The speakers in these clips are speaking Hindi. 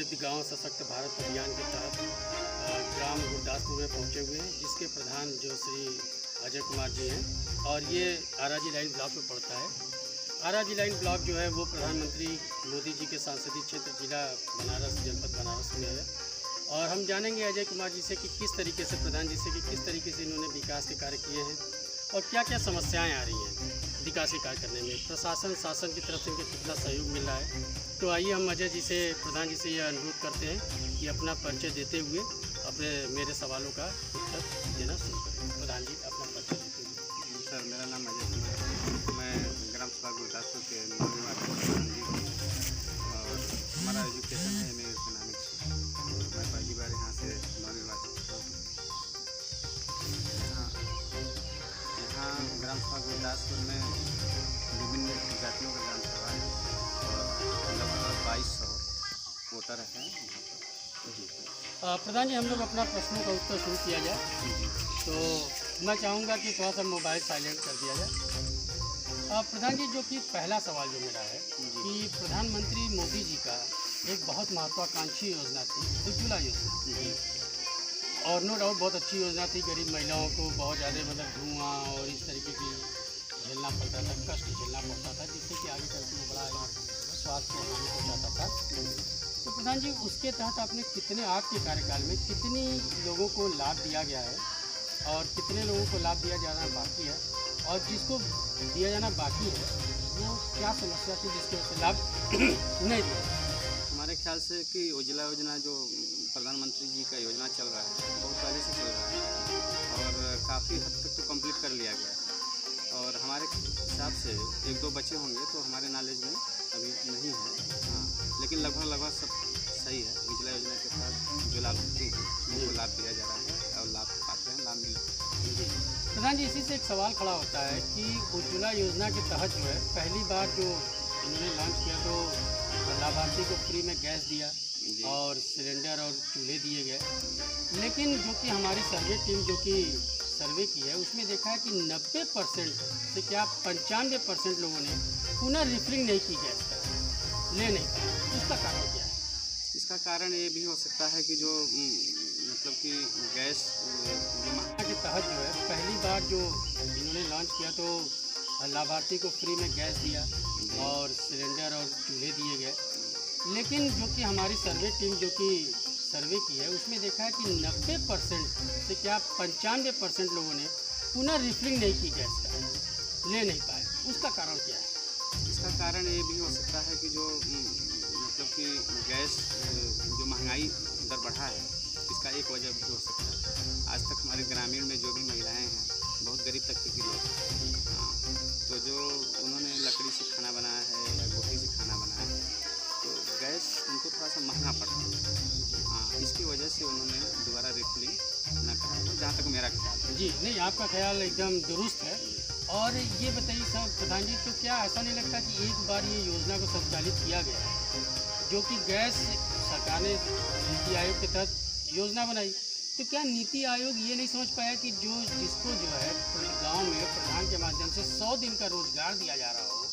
समृद्ध गांव सशक्त भारत अभियान के तहत ग्राम गुरदासपुर में पहुंचे हुए हैं, जिसके प्रधान जो श्री अजय कुमार जी हैं और ये आराजी लाइन ब्लॉक में पड़ता है। आराजी लाइन ब्लॉक जो है वो प्रधानमंत्री मोदी जी के सांसदीय क्षेत्र जिला बनारस जनपद बनारस में है। और हम जानेंगे अजय कुमार जी से कि किस तरीके से प्रधान जी से कि किस तरीके से इन्होंने विकास के कार्य किए हैं और क्या क्या समस्याएं आ रही हैं विकास के कार्य करने में, प्रशासन शासन की तरफ से इनके कितना सहयोग मिल रहा है। तो आइए हम अजय जी से प्रधान जी से यह अनुरोध करते हैं कि अपना परिचय देते हुए अपने मेरे सवालों का उत्तर देना शुरू करें। प्रधान जी अपना परिचय देते हुए। सर, मेरा नाम अजय कुमार है। मैं ग्राम सभा गुरदासपुर के नवनिर्वाचित प्रधान जी हूँ और हमारा एजुकेशन है एम.ए. इकोनॉमिक्स। मैं पहली बार यहाँ से नवनिर्वाचित हुआ हूँ। यहाँ ग्राम सभा गुरदासपुर में विभिन्न जातियों का ग्राम सभा है और लगभग 2200 वोटर हैं यहाँ पर। प्रधान जी हम लोग अपना प्रश्नों का उत्तर शुरू किया जाए तो मैं चाहूँगा कि थोड़ा सा मोबाइल साइलेंट कर दिया जाए। प्रधान जी जो कि पहला सवाल जो मेरा है कि प्रधानमंत्री मोदी जी का एक बहुत महत्वाकांक्षी योजना थी उज्ज्वला योजना, और नो डाउट बहुत अच्छी योजना थी। गरीब महिलाओं को बहुत ज़्यादा मतलब धुआं और इस तरीके की झेलना पड़ता था, कष्ट झेलना पड़ता था, जिससे कि आगे चलकर वो बड़ा स्वास्थ्य को हानि पहुँचाता था। तो प्रधान जी उसके तहत आपने कितने आपके कार्यकाल में कितनी लोगों को लाभ दिया गया है और कितने लोगों को लाभ दिया जाना बाकी है, और जिसको दिया जाना बाकी है वो क्या समस्या थी जिसकी वजह से लाभ नहीं दिया? हमारे ख्याल से कि उज्ज्वला योजना जो प्रधानमंत्री जी का योजना चल रहा है बहुत पहले से चल रहा है और काफ़ी हद तक तो कंप्लीट कर लिया गया है। और हमारे हिसाब से एक दो बच्चे होंगे तो हमारे नॉलेज में अभी नहीं है। हाँ, लेकिन लगभग सब सही है। उज्ज्वला योजना के तहत जो लाभार्थी हैं उनको लाभ दिया जा रहा है और लाभ पाते हैं, लाभ मिल रहा है। प्रधान जी इसी से एक सवाल खड़ा होता है कि उज्ज्वला योजना के तहत जो है पहली बार जो इन्होंने लॉन्च किया तो लाभार्थी को फ्री में गैस दिया और सिलेंडर और चूल्हे दिए गए, लेकिन जो कि हमारी सर्वे टीम जो कि सर्वे की है उसमें देखा है कि 90% से क्या 95% लोगों ने पुनः रिफिलिंग नहीं की गैस का, ले नहीं पाए। उसका कारण क्या है? इसका कारण ये भी हो सकता है कि जो मतलब कि गैस के तहत जो है पहली बार जो इन्होंने लॉन्च किया तो लाभार्थी को फ्री में गैस दिया और सिलेंडर और चूल्हे दिए गए, लेकिन जो कि हमारी सर्वे टीम जो कि सर्वे की है उसमें देखा है कि 90% से क्या 95% लोगों ने पुनः रिफिलिंग नहीं की गैस का, ले नहीं पाए। उसका कारण क्या है? इसका कारण ये भी हो सकता है कि जो मतलब कि गैस जो महंगाई दर बढ़ा है इसका एक वजह भी हो सकता है। आज तक हमारे ग्रामीण में जो भी महिलाएं हैं बहुत गरीब तबके की लोग हैं। हाँ, तो जो उन्होंने लकड़ी से खाना बनाया है या गोभी से खाना बनाया है तो गैस उनको थोड़ा सा महंगा पड़ रहा है। हाँ, इसकी वजह से उन्होंने दोबारा रिफिलिंग न कराया, जहाँ तक मेरा ख्याल है। जी नहीं, आपका ख्याल एकदम दुरुस्त है। और ये बताइए सर प्रधान जी, तो क्या ऐसा नहीं लगता कि एक बार ये योजना को संचालित किया गया जो कि गैस सरकार ने नीति आयोग के तहत योजना बनाई, तो क्या नीति आयोग ये नहीं समझ पाया कि जिसको जो है गांव में प्रधान के माध्यम से 100 दिन का रोजगार दिया जा रहा हो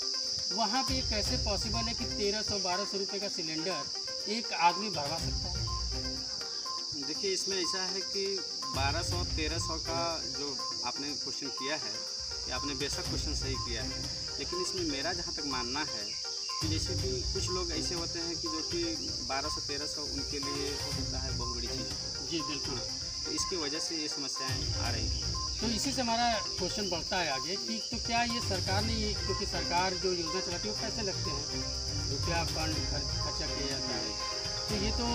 वहाँ पे ये कैसे पॉसिबल है कि 1300-1200 रुपये का सिलेंडर एक आदमी भरवा सकता है? देखिए, इसमें ऐसा है कि 1200-1300 का जो आपने क्वेश्चन किया है ये आपने बेशक क्वेश्चन सही किया है, लेकिन इसमें मेरा जहाँ तक मानना है कि जैसे कि कुछ लोग ऐसे होते हैं कि जो कि 1200-1300 उनके लिए हो सकता है बहुत बड़ी चीज़। जी बिल्कुल। तो इसकी वजह से ये समस्याएं आ रही हैं। तो इसी से हमारा क्वेश्चन बढ़ता है आगे कि तो क्या ये सरकार ने ये, क्योंकि सरकार जो योजना चलाती है वो पैसे लगते हैं, रुपया फंड खर्चा किया जाता है, तो ये तो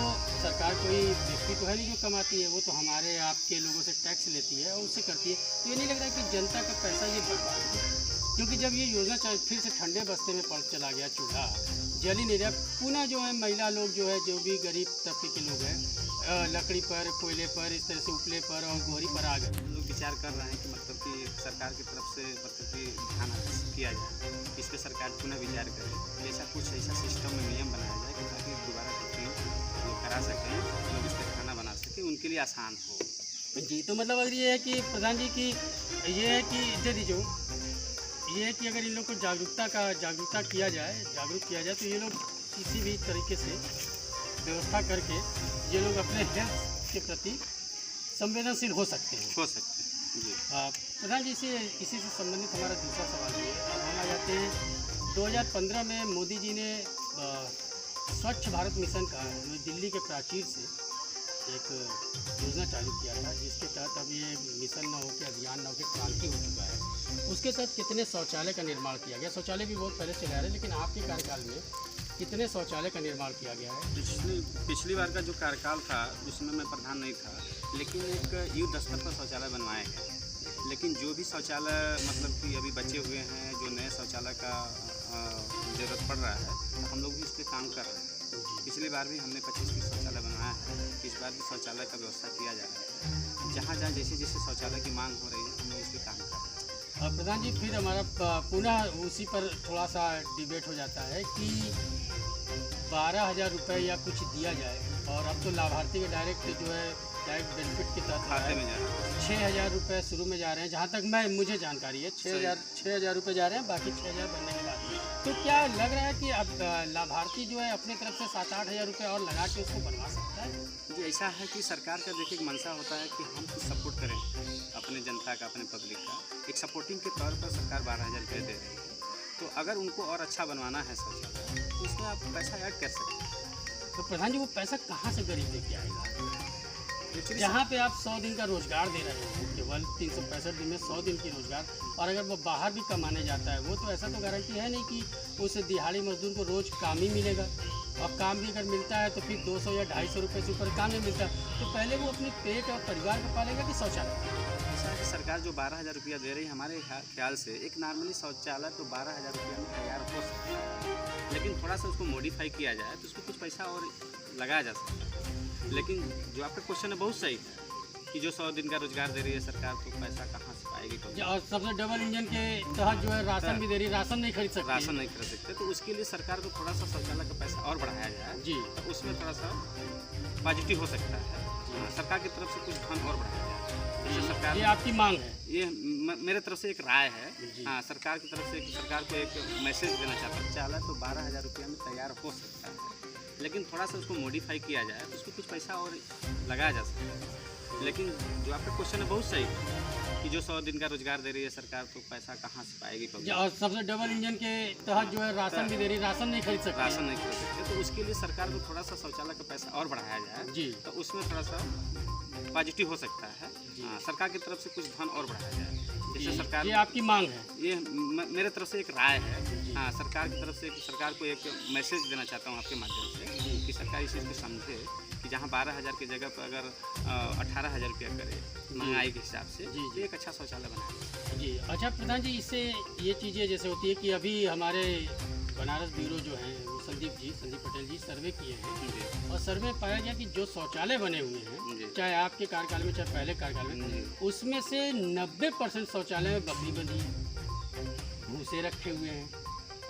सरकार कोई व्यक्ति तो है नहीं जो कमाती है, वो तो हमारे आपके लोगों से टैक्स लेती है और उससे करती है। तो ये नहीं लग रहा है कि जनता का पैसा ये बर्बाद है? क्योंकि जब ये योजना फिर से ठंडे बस्ते में पड़ चला गया, चूल्हा जल ही नहीं रहा, पुनः जो है महिला लोग जो है जो भी गरीब तबके के लोग हैं लकड़ी पर, कोयले पर, इस तरह से उपले पर और गोहरी पर आ गए। लोग विचार कर रहे हैं कि मतलब कि सरकार की तरफ से मतलब कि ध्यान आकर्षित किया जाए, इस पर सरकार पुनः विचार करे, ऐसा कुछ ऐसा सिस्टम में नियम बनाया जाए कि ताकि दोबारा रिफिलिंग लोग करा सकें, लोग इस पर खाना बना सकें, उनके लिए आसान हो। जी, तो मतलब अगर ये है कि प्रधान जी की ये है कि दे दीजिए, ये है कि अगर इन लोग को जागरूक किया जाए तो ये लोग किसी भी तरीके से व्यवस्था करके ये लोग अपने हेल्थ के प्रति संवेदनशील हो सकते हैं। जी। प्रधान जी इसी से संबंधित हमारा दूसरा सवाल ये है। अब हम आ जाते हैं 2015 में मोदी जी ने स्वच्छ भारत मिशन का जो दिल्ली के प्राचीर से एक योजना चालू किया था, जिसके तहत अब ये मिशन न होकर अभियान न होकर क्रांति हो चुका है। उसके तहत कितने शौचालय का निर्माण किया गया? शौचालय भी बहुत पहले चले आ रहे हैं, लेकिन आपके कार्यकाल में कितने शौचालय का निर्माण किया गया है? पिछली बार का जो कार्यकाल था उसमें मैं प्रधान नहीं था, लेकिन एक युद्ध स्तर पर शौचालय बनवाए हैं। लेकिन जो भी शौचालय मतलब कि अभी बचे हुए हैं, जो नए शौचालय का ज़रूरत पड़ रहा है, तो हम लोग भी इस पर काम कर रहे हैं। पिछली बार भी हमने 25-30 शौचालय बनवाया है। इस बार भी शौचालय का व्यवस्था किया जा रहा है। जहाँ जहाँ जैसे जैसे शौचालय की मांग हो रही है, हम लोग इस पर काम कर रहे हैं। प्रधान जी फिर हमारा पुनः उसी पर थोड़ा सा डिबेट हो जाता है कि 12,000 रुपये या कुछ दिया जाए, और अब तो लाभार्थी के डायरेक्ट बेनिफिट के तहत खाते में जा रहा है। 6,000 रुपये शुरू में जा रहे हैं, जहाँ तक मुझे जानकारी है 6,000 रुपये जा रहे हैं, बाकी 6,000 बनने के बाद। तो क्या लग रहा है कि अब लाभार्थी जो है अपने तरफ से 7-8 हज़ार रुपये और लगा के उसको बनवा सकता है? जी, ऐसा है कि सरकार का देखिए एक मंशा होता है कि हम कुछ सपोर्ट करें अपने जनता का, अपने पब्लिक का। एक सपोर्टिंग के तौर पर सरकार 12,000 रुपये दे रही है। तो अगर उनको और अच्छा बनवाना है शौचालय, तो उसमें आप पैसा ऐड कर सकते हैं। तो प्रधान जी वो पैसा कहाँ से गरीब लेके आएगा? जहाँ पे आप 100 दिन का रोजगार दे रहे हो, केवल 365 दिन में 100 दिन की रोजगार, और अगर वो बाहर भी कमाने जाता है, वो तो ऐसा तो गारंटी है नहीं कि उस दिहाड़ी मजदूर को रोज़ काम ही मिलेगा। और काम भी अगर मिलता है तो फिर 200 या 250 रुपये से ऊपर काम नहीं मिलता, तो पहले वो अपने पेट और परिवार को पालेगा कि शौचालय? ऐसा है कि सरकार जो 12,000 रुपया दे रही है, हमारे ख्याल से एक नॉर्मली शौचालय तो 12,000 रुपया में तैयार हो सकता है। लेकिन थोड़ा सा उसको मॉडिफाई किया जाए तो उसको कुछ पैसा और लगाया जा सकता है। लेकिन जो आपका क्वेश्चन है बहुत सही है कि जो 100 दिन का रोजगार दे रही है सरकार, तो पैसा कहाँ से पाएगी? और सबसे डबल इंजन के तहत जो है राशन भी दे रही है, राशन नहीं खरीद सकती। राशन नहीं खरीद सकते, तो उसके लिए सरकार को थोड़ा सा शौचालय का पैसा और बढ़ाया जाए जी, तो उसमें थोड़ा सा पॉजिटिव हो सकता है। सरकार की तरफ से कुछ धन और बढ़ाया जाए। जैसे सरकार, ये आपकी मांग है? ये मेरे तरफ से एक राय है। हाँ, सरकार की तरफ से सरकार को एक मैसेज देना चाहता हूँ। शौचालय तो 12,000 रुपया में तैयार हो सकता है, लेकिन थोड़ा सा उसको मॉडिफाई किया जाए तो उसको कुछ पैसा और लगाया जा सकता है। लेकिन जो आपका क्वेश्चन है बहुत सही है कि जो 100 दिन का रोजगार दे रही है सरकार, तो पैसा कहाँ से पाएगी? और सबसे डबल इंजन के तहत जो है राशन भी दे रही है, राशन नहीं खरीद सकती। राशन नहीं खरीद सकते, तो उसके लिए सरकार को थोड़ा सा शौचालय का पैसा और बढ़ाया जाए जी, तो उसमें थोड़ा सा पॉजिटिव हो सकता है। हाँ, सरकार की तरफ से कुछ धन और बढ़ाया जाए। जैसे सरकार, ये आपकी मांग है? ये मेरे तरफ से एक राय है। हाँ, सरकार की तरफ से सरकार को एक मैसेज देना चाहता हूँ आपके माध्यम से कि सरकार इस चीज़ को समझे कि जहाँ 12,000 की जगह पर अगर 18,000 रुपया करे महंगाई के हिसाब से, तो एक अच्छा शौचालय बनाए। जी, अच्छा प्रधान जी, इससे ये चीज़ें जैसे होती है कि अभी हमारे बनारस ब्यूरो जो है वो संदीप पटेल जी सर्वे किए हैं, और सर्वे में पाया गया कि जो शौचालय बने हुए हैं, चाहे आपके कार्यकाल में चाहे पहले कार्यकाल में, उसमें से 90% शौचालय में बकरी बंधी है, भूसे रखे हुए हैं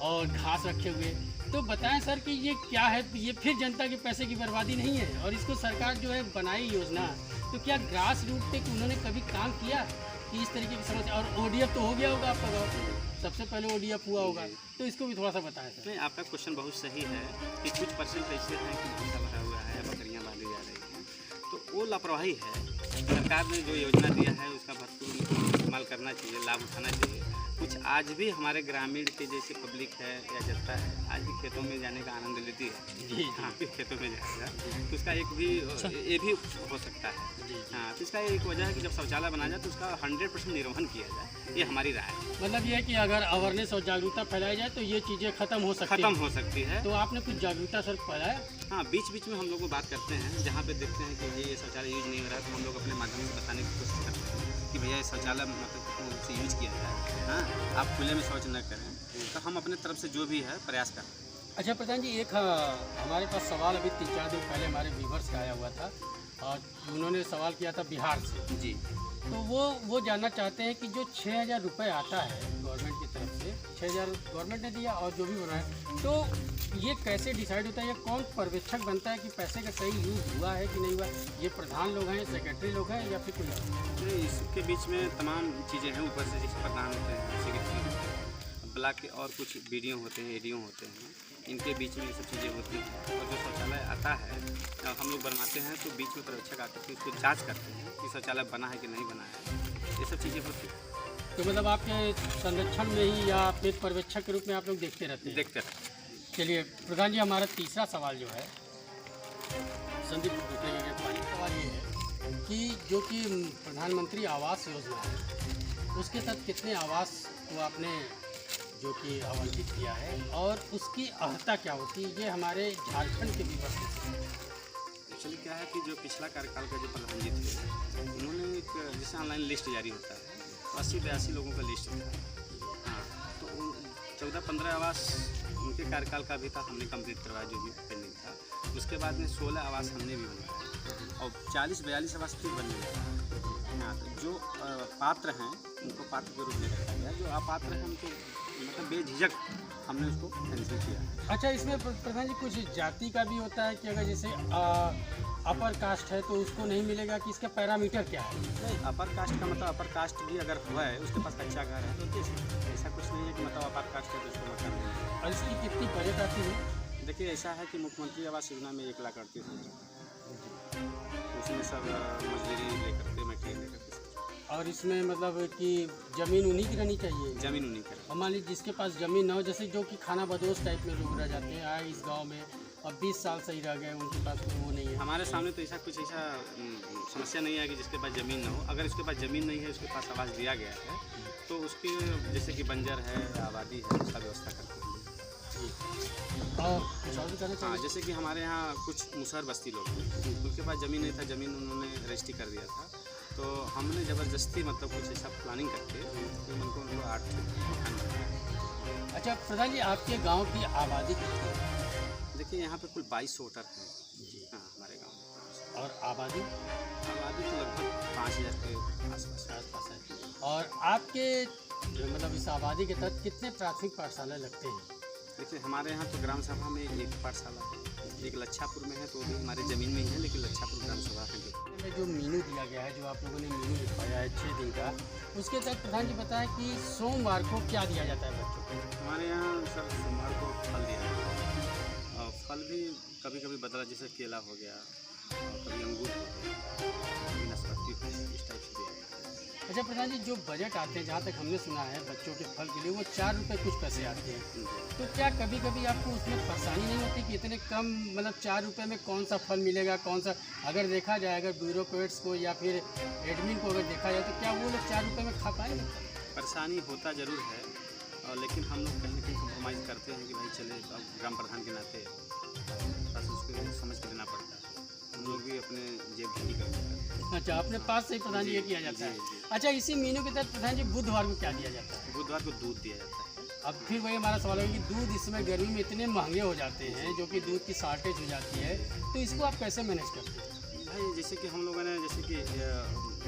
और घास रखे हुए हैं। तो बताएं सर कि ये क्या है? ये फिर जनता के पैसे की बर्बादी नहीं है? और इसको सरकार जो है बनाई योजना, तो क्या ग्रास रूट पे उन्होंने कभी काम किया कि इस तरीके की समस्या? और ODF तो हो गया होगा आपका गाँव, सबसे पहले ODF हुआ होगा, तो इसको भी थोड़ा सा बताएं सर। नहीं, आपका क्वेश्चन बहुत सही है कि कुछ परसेंट ऐसे हैं कि भूसा भरा हुआ है, बकरियाँ बांधी जा रही हैं, तो वो लापरवाही है। सरकार ने जो योजना दिया है उसका भरपूर इस्तेमाल करना चाहिए, लाभ उठाना चाहिए। कुछ आज भी हमारे ग्रामीण के जैसे पब्लिक है या जनता है, आज भी खेतों में जाने का आनंद लेती है। जी, हाँ, फिर खेतों में जाएगा तो उसका एक भी ये भी हो सकता है। हाँ, तो इसका एक वजह है कि जब शौचालय बना जाए तो उसका 100% निर्वहन किया जाए, ये हमारी राय है। मतलब ये है कि अगर अवेयरनेस और जागरूकता फैलाई जाए तो ये चीज़ें खत्म हो सकती है। तो आपने कुछ जागरूकता सर फैलाया? हाँ, बीच बीच में हम लोग बात करते हैं, जहाँ पे देखते हैं कि ये शौचालय यूज नहीं हो रहा है, तो हम लोग अपने माध्यम से बताने की कोशिश करते हैं कि भैया ये शौचालय मतलब से यूज किया जाए। हाँ, आप खुले में शौच न करें, तो हम अपने तरफ से जो भी है प्रयास करें। अच्छा प्रधान जी, एक हमारे पास सवाल अभी 3-4 दिन पहले हमारे व्यूवर्स का आया हुआ था, और उन्होंने सवाल किया था बिहार से जी। तो वो जानना चाहते हैं कि जो 6,000 रुपये आता है गवर्नमेंट की तरफ से, 6,000 गवर्नमेंट ने दिया और जो भी बना है, तो ये कैसे डिसाइड होता है? ये कौन पर्यवेक्षक बनता है कि पैसे का सही यूज़ हुआ है कि नहीं हुआ? ये प्रधान लोग हैं, सेक्रेटरी लोग हैं, या फिर कोई और? नहीं, इसके बीच में तमाम चीज़ें हैं। ऊपर से जैसे प्रधान होते हैं, सेक्रेटरी होते हैं, ब्लॉक के और कुछ बीडीओ होते हैं, एडीओ होते हैं, इनके बीच में ये सब चीज़ें होती हैं। और जो शौचालय आता है हम लोग बनवाते हैं तो बीच में पर्यवेक्षक आकर के उसको जाँच करते हैं कि शौचालय बना है कि नहीं बना है, ये सब चीज़ें होती हैं। तो मतलब आपके संरक्षण में ही या फिर पर्यवेक्षक के रूप में आप लोग देखते रहते हैं? देखते रहते हैं। चलिए प्रधान जी, हमारा तीसरा सवाल जो है संदीप के पानी सवाल ये है कि जो कि प्रधानमंत्री आवास योजना है, उसके तहत कितने आवास को आपने जो कि आवंटित किया है और उसकी अर्हता क्या होती है, ये हमारे झारखंड के विवश में। एक्चुअली क्या है कि जो पिछला कार्यकाल का जो प्रधान जी थे, उन्होंने एक जैसे ऑनलाइन लिस्ट जारी होता है तो 80-82 लोगों का लिस्ट होता है। हाँ, तो 14-15 आवास उनके कार्यकाल का भी था, हमने कंप्लीट करवाया जो भी पेंडिंग था। उसके बाद में 16 आवास हमने भी बनवाया और 40-42 आवास फिर बनने लगा। हाँ, तो जो पात्र हैं उनको पात्र के रूप में रखा गया, जो अपात्र हैं उनको मतलब बेझिझक हमने उसको कैंसिल किया। अच्छा, इसमें प्रधान जी कुछ जाति का भी होता है कि अगर जैसे अपर कास्ट है तो उसको नहीं मिलेगा, कि इसका पैरामीटर क्या है? नहीं, अपर कास्ट का मतलब अपर कास्ट भी अगर हुआ है, उसके पास कच्चा घर है तो ऐसा कुछ नहीं है कि मतलब अपर कास्ट है तो उसको मकान नहीं है। और इसकी कितनी बजट आती है? देखिए ऐसा है कि मुख्यमंत्री आवास योजना में 1,38,000 उसमें सब मजदूरी लेकर के मटेरियल लेकर के। और इसमें मतलब कि ज़मीन उन्हीं की रहनी चाहिए? ज़मीन उन्हीं की। और मान लीजिए जिसके पास ज़मीन ना हो, जैसे जो कि खाना बदोश टाइप में लोग रह जाते हैं, आए इस गांव में और 20 साल से ही रह गए, उनके पास कोई वो नहीं है। हमारे सामने तो ऐसा कुछ समस्या नहीं है कि जिसके पास ज़मीन ना हो। अगर उसके पास ज़मीन नहीं है, उसके पास आवास दिया गया है तो उसके जैसे कि बंजर है या आबादी है, उसका व्यवस्था करके लिए। और कुछ और भी करना हाँ, चाहिए? जैसे कि हमारे यहाँ कुछ मुसहर बस्ती लोग हैं, उनके पास ज़मीन नहीं था, ज़मीन उन्होंने रजिस्ट्री कर दिया था, तो हमने ज़बरदस्ती मतलब कुछ ऐसा प्लानिंग करके उनको 8 मकान बनाया। अच्छा प्रधान जी, आपके गांव की आबादी कितनी है? देखिए यहाँ पे कुल 22 वोटर हैं जी। हाँ, हमारे गाँव में। और आबादी तो लगभग 5,000 के आसपास है। और आपके मतलब इस आबादी के तहत कितने प्राथमिक पाठशाला लगते हैं? देखिए हमारे यहाँ तो ग्राम सभा में एक पाठशाला है, एक लच्छापुर में है, तो भी हमारे ज़मीन में ही है, लेकिन लच्छापुर ग्राम सभा है। जो मीनू दिया गया है, जो आप लोगों ने मीनू लिखवाया है 6 दिन का, उसके तहत प्रधान जी बताएं कि सोमवार को क्या दिया जाता है बच्चों को? हमारे यहाँ सर सोमवार को फल दिया जाता है, और फल भी कभी कभी बदला, जैसे केला हो गया और कभी अंगूर हो गया, कभी नाशपाती हो गया, इस टाइप से दिया जाता है। अच्छा प्रधान जी, जो बजट आते हैं, जहाँ तक हमने सुना है बच्चों के फल के लिए, वो 4 रुपये कुछ पैसे आते हैं, तो क्या कभी कभी आपको उसमें परेशानी नहीं होती कि इतने कम मतलब 4 रुपये में कौन सा फल मिलेगा, कौन सा? अगर देखा जाए, अगर ब्यूरोक्रेट्स को या फिर एडमिन को अगर देखा जाए, तो क्या वो लोग 4 रुपये में खा पाएंगे? परेशानी होता ज़रूर है, और लेकिन हम लोग कहीं ना कहीं कम्प्रोमाइज़ करते हैं कि भाई चले, अब ग्राम प्रधान के नाते बस उसको समझ के लेना पड़ता है। हम लोग भी अपने जेब भी करते हैं। अच्छा, अपने पास से ही प्रधान जी ये किया जाता है। अच्छा, इसी मीनू के तहत प्रधान जी बुधवार को क्या दिया जाता है? बुधवार को दूध दिया जाता है। अब फिर वही हमारा सवाल है कि दूध इस समय गर्मी में इतने महंगे हो जाते हैं, जो कि दूध की शॉर्टेज हो जाती है, तो इसको आप कैसे मैनेज करते हैं? भाई जैसे कि हम लोगों ने, जैसे कि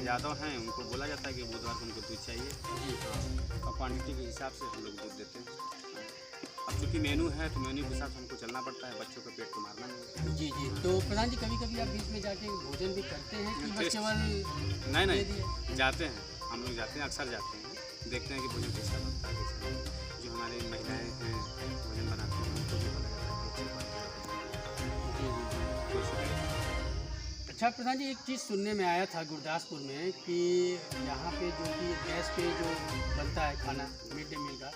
यादव हैं, उनको बोला जाता है कि बुधवार को उनको दूध चाहिए जी, हाँ, और क्वान्टिटी के हिसाब से हम लोग दूध देते हैं। अब चूँकि मेनू है तो मेनू के हिसाब से हमको चलना पड़ता है, बच्चों का पेट को मारना नहीं। जी जी। तो प्रधान जी कभी कभी आप बीच में जाके भोजन भी करते हैं कि बस केवल? नहीं, जाते हैं, हम लोग जाते हैं, अक्सर जाते हैं, देखते हैं कि भोजन कैसा बनता है, कैसा नहीं। जो हमारी महिलाएँ हैं भोजन बनाती हैं, उनको भी बोला जाता है। अच्छा प्रधान जी, एक चीज़ सुनने में आया था गुरदासपुर में कि यहाँ पे जो कि गैस पे जो बनता है खाना मिड डे मील का,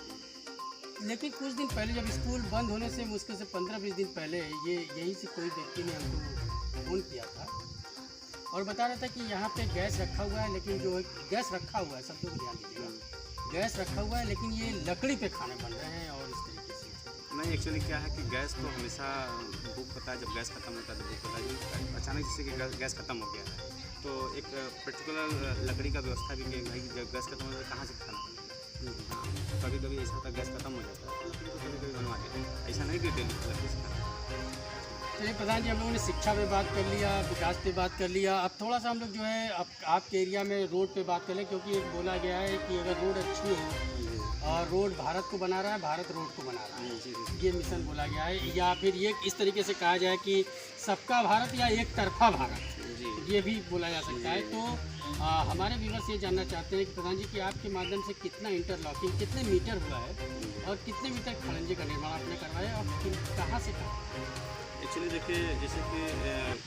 लेकिन कुछ दिन पहले जब स्कूल बंद होने से मुश्किल से 15-20 दिन पहले यही से कोई व्यक्ति ने हमको फ़ोन किया था और बता रहा था कि यहाँ पे गैस रखा हुआ है, लेकिन जो गैस रखा हुआ है, सब लोग ध्यान दीजिएगा, गैस रखा हुआ है लेकिन ये लकड़ी पे खाने बन रहे हैं और इस तरीके से। नहीं, एक्चुअली क्या है कि गैस तो हमेशा भूख होता है, जब गैस खत्म होता है तो भूख होता है। अचानक जैसे कि गैस खत्म हो गया है तो एक पर्टिकुलर लकड़ी का व्यवस्था भी कि भाई जब गैस खत्म हो जाए कहाँ से खाना बनेगा। हाँ, कभी कभी ऐसा होता है गैस खत्म हो जाता है तो लकड़ी को कभी कभी बनवा देते हैं, ऐसा नहीं कि डेली लकड़ी से खाना। चलिए प्रधान जी, हम लोगों ने शिक्षा पे बात कर लिया, विकास पे बात कर लिया, अब थोड़ा सा हम लोग जो है आपके एरिया में रोड पे बात कर लें, क्योंकि एक बोला गया है कि अगर रोड अच्छी हो और रोड भारत को बना रहा है, भारत रोड को बना रहा है, ये मिशन बोला गया है, या फिर ये इस तरीके से कहा जाए कि सबका भारत या एक तरफा भारत। जी। ये भी बोला जा सकता है। तो हमारे व्यूअर्स ये जानना चाहते हैं कि प्रधान जी कि आपके माध्यम से कितना इंटरलॉकिंग, कितने मीटर हुआ है और कितने मीटर खड़ंजे का निर्माण आपने करवाया और कहाँ से कहाँ? एक्चुअली देखिए, जैसे कि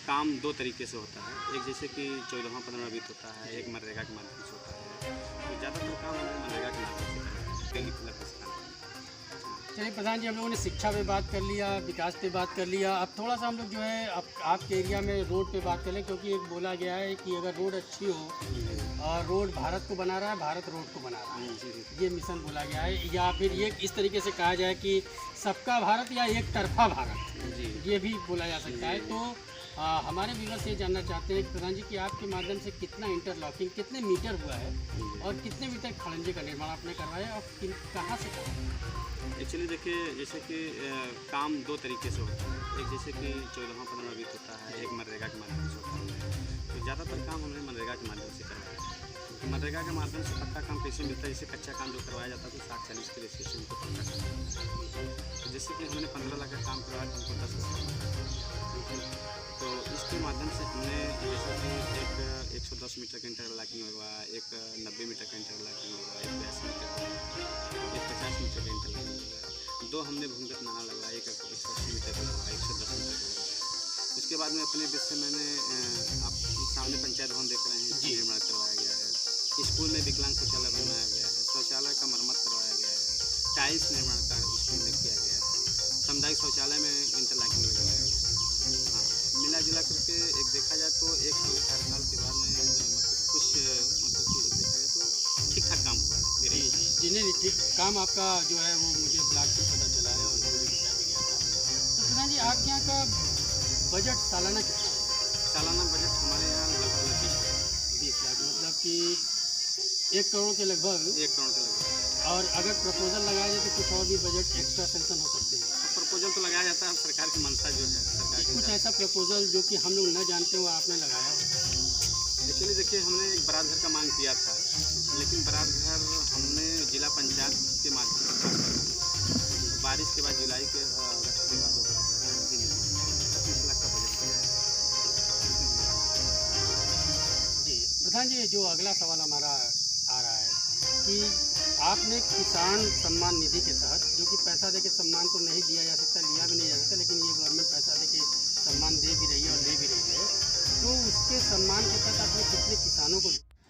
काम दो तरीके से होता है। एक जैसे कि 14वां 15वां वित्त होता है, एक मनरेगा के माध्यम से होता है। तो ज़्यादातर काम हमें मनरेगा के माध्यम से करना है, कई मतलब काम करना है। चलिए प्रधान जी, हम लोगों ने शिक्षा पे बात कर लिया, विकास पे बात कर लिया। अब थोड़ा सा हम लोग जो है आपके एरिया में रोड पे बात कर लें, क्योंकि एक बोला गया है कि अगर रोड अच्छी हो और रोड भारत को बना रहा है, भारत रोड को बना रहा है, जी। ये मिशन बोला गया है। या फिर ये इस तरीके से कहा जाए कि सबका भारत या एक तरफा भारत, जी। ये भी बोला जा सकता है। तो हमारे व्यूअर्स ये जानना चाहते हैं कि प्रधान जी कि आपके माध्यम से कितना इंटरलॉकिंग, कितने मीटर हुआ है और कितने मीटर खड़ंजे का निर्माण आपने करवाया और कहाँ से कहाँ? एक्चुअली देखिए, जैसे कि काम दो तरीके से होता है। एक जैसे कि 14वां 15वां वित्त होता है, एक मनरेगा के माध्यम से होता है। तो ज़्यादातर काम हमने मनरेगा के माध्यम से करवाया है। तो मनरेगा के माध्यम से पक्का काम कैसे मिलता है? जैसे कच्चा काम जो करवाया जाता है तो 60-40 के रेशियो से हमको पक्का काम मिलता है। तो जैसे कि हमने 15 लाख का काम करवाया तो हमको 10 लाख। तो इसके माध्यम से हमने जैसे कि एक 110 मीटर का इंटरलॉकिंग लगवाया, एक 90 मीटर का इंटरलॉकिंग लगवाया, एक 82 मीटर का, एक 50 मीटर का इंटरलॉकिंग लगवाया, दो हमने भूमिगत नाला लगवाया, एक 180 मीटर का लगवाया, 110 मीटर का लगवाया। उसके बाद में अपने बीच से मैंने आप सामने पंचायत भवन देख रहे हैं, निर्माण करवाया गया है। स्कूल में विकलांग शौचालय बनवाया गया है, शौचालय का मरम्मत करवाया गया है, टाइल्स निर्माण का स्कूल में किया गया है, सामुदायिक शौचालय में इंटरलॉकिंग लगवाया गया है। हाँ, मिला जुला करके एक देखा जाए तो 1 साल 4 साल के बाद में मतलब कुछ मतलब कि देखा जाए तो ठीक ठाक काम हुआ है। जी जी जी, नहीं ठीक काम आपका जो है वो मुझे ब्लॉग से पता चला है और मुझे बताया भी गया था। तो प्रधान जी, आपके यहाँ का बजट सालाना कितना है? सालाना बजट हमारे यहाँ लगभग 20 लाख, मतलब कि 1 करोड़ के लगभग। 1 करोड़ के लगभग। और अगर प्रपोजल लगाया जाए तो कुछ और भी बजट एक्स्ट्रा सेंक्शन हो सकते हैं? प्रपोजल तो लगाया जाता है, सरकार की मंशा जो है सरकार की। कुछ ऐसा प्रपोजल जो कि हम लोग न जानते हो आपने लगाया हो? एक्चुअली देखिए, हमने एक बारात घर का मांग किया था, लेकिन बारात घर हमने जिला पंचायत के माध्यम से पास किया। बारिश के बाद जुलाई के अगस्त के बाद वो बारात घर का भी निर्माण 25 लाख का बजट किया है। जी प्रधान जी, जो अगला सवाल हमारा आ रहा है कि आपने किसान सम्मान निधि के तहत, जो कि पैसा दे के सम्मान तो नहीं दिया जा सकता, लिया भी नहीं जा सकता, लेकिन ये गवर्नमेंट पैसा दे के सम्मान दे भी रही है और ले भी रही है, तो उसके सम्मान के तहत आपने कितने किसानों को?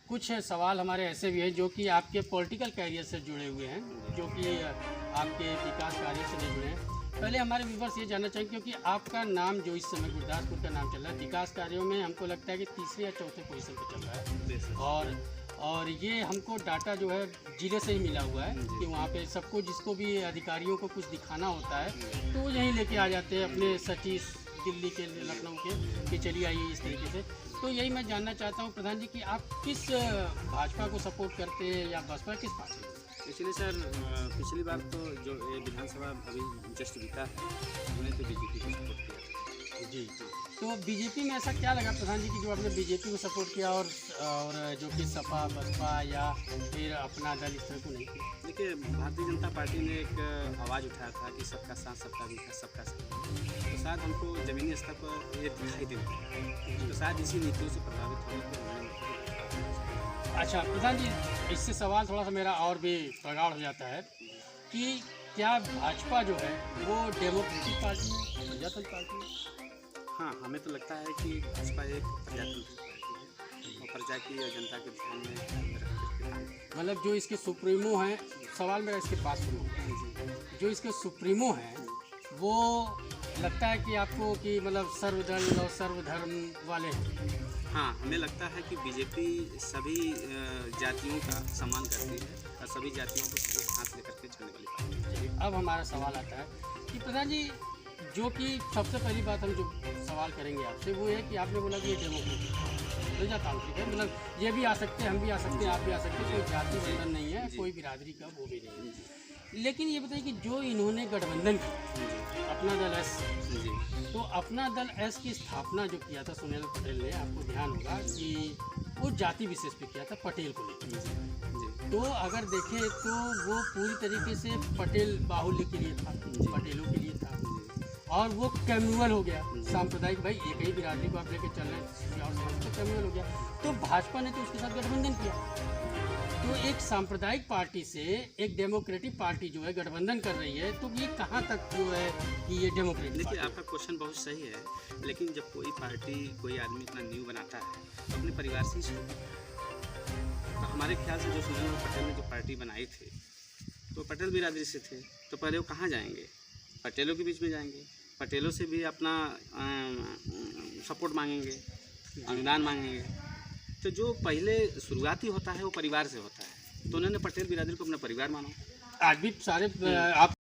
कुछ सवाल हमारे ऐसे भी हैं जो कि आपके पॉलिटिकल कैरियर से जुड़े हुए हैं, जो कि आपके विकास कार्य से नहीं जुड़े हैं। पहले हमारे व्यूवर्स ये जानना चाहिए, क्योंकि आपका नाम जो इस समय गुरदासपुर का नाम चल रहा है विकास कार्यों में, हमको लगता है कि तीसरे या चौथे पोजीशन पर चल रहा है। और ये हमको डाटा जो है जिले से ही मिला हुआ है कि वहाँ पे सबको, जिसको भी अधिकारियों को कुछ दिखाना होता है तो वो यहीं लेके आ जाते हैं अपने सचिव दिल्ली के, लखनऊ के, कि चलिए आइए इस तरीके से। तो यही मैं जानना चाहता हूँ प्रधान जी कि आप किस भाजपा को सपोर्ट करते हैं या बसपा, किस पार्टी को? एक्चुअली सर, पिछली बार तो जो ये विधानसभा अभी जस्ट बीता है, हमने तो बीजेपी को सपोर्ट किया। जी जी, तो बीजेपी में ऐसा क्या लगा प्रधान जी कि जो आपने बीजेपी को सपोर्ट किया और जो कि सपा बसपा या फिर अपना दल इस तरह को नहीं किया? देखिए, भारतीय जनता पार्टी ने एक आवाज़ उठाया था कि सबका साथ, सबका विकास, सबका साथ। तो शायद हमको ज़मीनी स्तर पर ये दिखाई देता है, तो शायद इसी नीतियों से प्रभावित होकर हमने। अच्छा प्रधान जी, इससे सवाल थोड़ा सा मेरा और भी प्रगाढ़ हो जाता है कि क्या भाजपा जो है वो डेमोक्रेटिक पार्टी है, प्रजातंत्र पार्टी है? हाँ, हमें तो लगता है कि भाजपा एक प्रजातंत्र पार्टी है और प्रजा की और जनता के ध्यान में रखकर, मतलब जो इसके सुप्रीमो हैं, सवाल मेरा इसके पास सुनो, जो इसके सुप्रीमो हैं वो लगता है कि आपको कि मतलब सर्वदल और सर्वधर्म वाले हैं? हाँ, हमें लगता है कि बीजेपी सभी जातियों का सम्मान करती है और सभी जातियों को एक हाथ लेकर के चलने वाली पार्टी है। अब हमारा सवाल आता है कि प्रधान जी, जो कि सबसे पहली बात हम जो सवाल करेंगे आपसे वो है कि आपने बोला कि ये डेमोक्रेटिक प्रजातांत्रिक है, मतलब ये भी आ सकते हैं, हम भी आ सकते हैं, आप भी आ सकते हैं, कोई जाति बंधन नहीं है, कोई बिरादरी का वो भी नहीं है। लेकिन ये बताइए कि जो इन्होंने गठबंधन की अपना दल एस, तो अपना दल एस की स्थापना जो किया था सुनील पटेल ने, आपको ध्यान होगा कि वो जाति विशेष पे किया था, पटेल को लेकर। तो अगर देखें तो वो पूरी तरीके से पटेल बाहुल्य के लिए था, पटेलों के लिए था। और वो कम्युनल हो गया, सांप्रदायिक, भाई एक ही बिरादरी को आप लेके चल रहे हैं, किसी और समाज तो कम्युनल हो गया। तो भाजपा ने तो उसके साथ गठबंधन किया। तो एक सांप्रदायिक पार्टी से एक डेमोक्रेटिक पार्टी जो है गठबंधन कर रही है, तो ये कहाँ तक जो है कि ये डेमोक्रेटिक देखिए, पार्टी आपका क्वेश्चन बहुत सही है, लेकिन जब कोई पार्टी, कोई आदमी अपना न्यू बनाता है तो अपने परिवार से ही शुरू करता है। तो हमारे ख्याल से जो सुरेंद्र पटेल ने जो पार्टी बनाई थी, तो पटेल बिरादरी से थे, तो पहले वो कहाँ जाएंगे? पटेलों के बीच में जाएंगे, पटेलों से भी अपना सपोर्ट मांगेंगे, अनुदान मांगेंगे। तो जो पहले शुरुआती होता है वो परिवार से होता है, तो उन्होंने पटेल बिरादरी को अपना परिवार माना। आज भी सारे आप